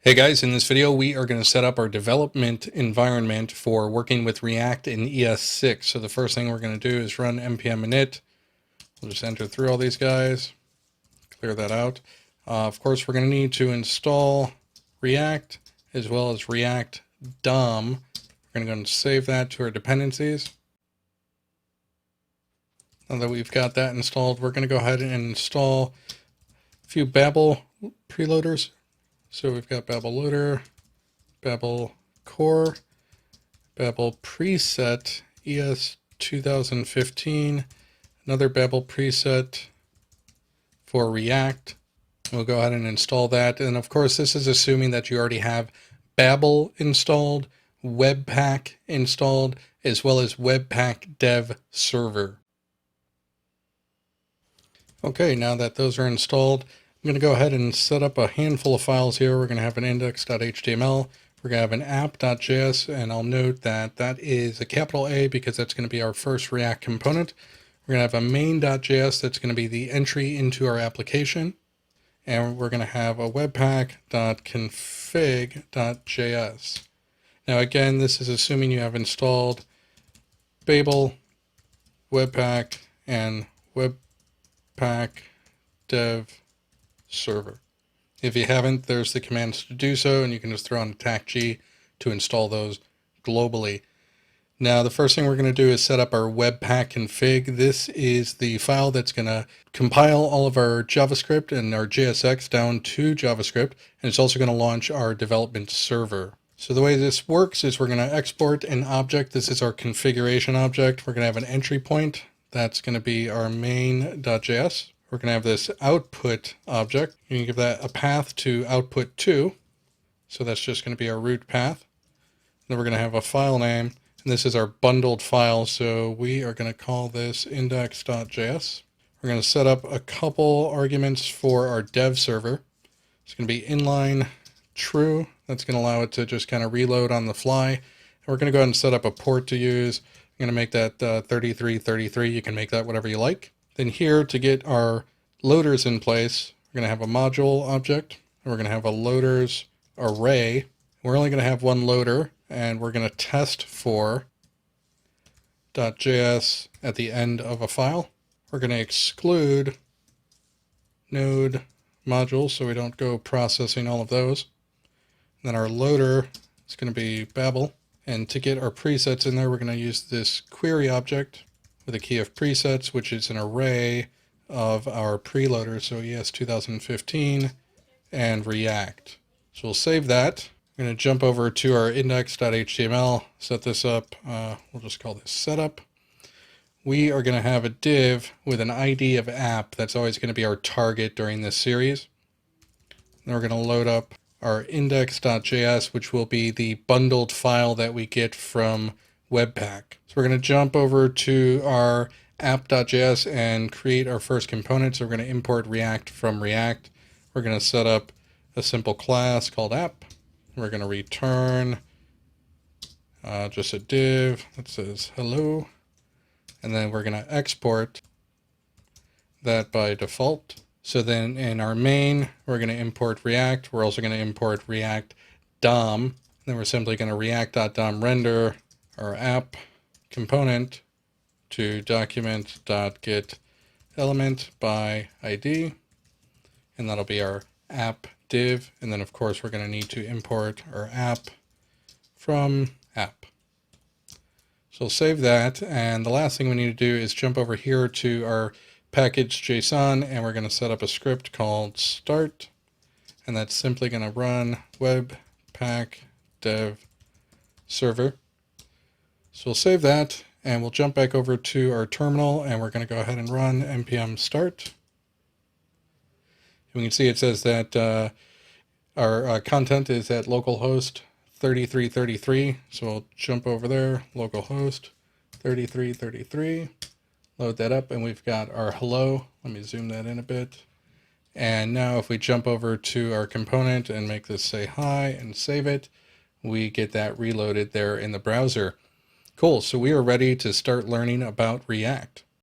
Hey guys, in this video we are going to set up our development environment for working with React in ES6. So the first thing we're going to do is run npm init. We'll just enter through all these guys, clear that out. Of course, we're going to need to install React as well as ReactDOM. We're going to go and save that to our dependencies. Now that we've got that installed, we're going to go ahead and install a few Babel preloaders. So we've got babel-loader, babel-core, babel-preset, ES 2015, another babel preset for React. We'll go ahead and install that. And of course, this is assuming that you already have Babel installed, Webpack installed, as well as Webpack dev server. Okay, now that those are installed, I'm going to go ahead and set up a handful of files here. We're going to have an index.html. We're going to have an app.js, and I'll note that that is a capital A because that's going to be our first React component. We're going to have a main.js that's going to be the entry into our application. And we're going to have a webpack.config.js. Now again, this is assuming you have installed Babel, Webpack, and Webpack dev server. If you haven't, there's the commands to do so, and you can just throw on attack G to install those globally. Now, the first thing we're going to do is set up our Webpack config. This is the file that's going to compile all of our JavaScript and our JSX down to JavaScript, and it's also going to launch our development server. So the way this works is we're going to export an object. This is our configuration object. We're going to have an entry point. That's going to be our main.js. We're going to have this output object. You can give that a path to output to. So that's just going to be our root path. Then we're going to have a file name. And this is our bundled file. So we are going to call this index.js. We're going to set up a couple arguments for our dev server. It's going to be inline true. That's going to allow it to just kind of reload on the fly. And we're going to go ahead and set up a port to use. I'm going to make that 3333. You can make that whatever you like. Then here, to get our loaders in place, we're going to have a module object, and we're going to have a loaders array. We're only going to have one loader, and we're going to test for .js at the end of a file. We're going to exclude node modules so we don't go processing all of those. And then our loader is going to be Babel. And to get our presets in there, we're going to use this query object with a key of presets, which is an array of our preloaders, so ES 2015 and React. So we'll save that. I'm going to jump over to our index.html, set this up. We'll just call this setup. We are going to have a div with an ID of app. That's always going to be our target during this series. Then we're going to load up our index.js, which will be the bundled file that we get from Webpack. So we're going to jump over to our app.js and create our first component. So we're going to import React from React. We're going to set up a simple class called app. We're going to return just a div that says hello. And then we're going to export that by default. So then in our main, we're going to import React. We're also going to import ReactDOM. Then we're simply going to react.dom render our app component to document.get element by ID. And that'll be our app div. And then of course we're going to need to import our app from app. So we'll save that. And the last thing we need to do is jump over here to our package.json, and we're going to set up a script called start. And that's simply going to run webpack dev server. So we'll save that, and we'll jump back over to our terminal, and we're going to go ahead and run npm start. And we can see it says that our content is at localhost 3333. So we'll jump over there, localhost 3333, load that up, and we've got our hello. Let me zoom that in a bit. And now if we jump over to our component and make this say hi and save it, we get that reloaded there in the browser. Cool, so we are ready to start learning about React.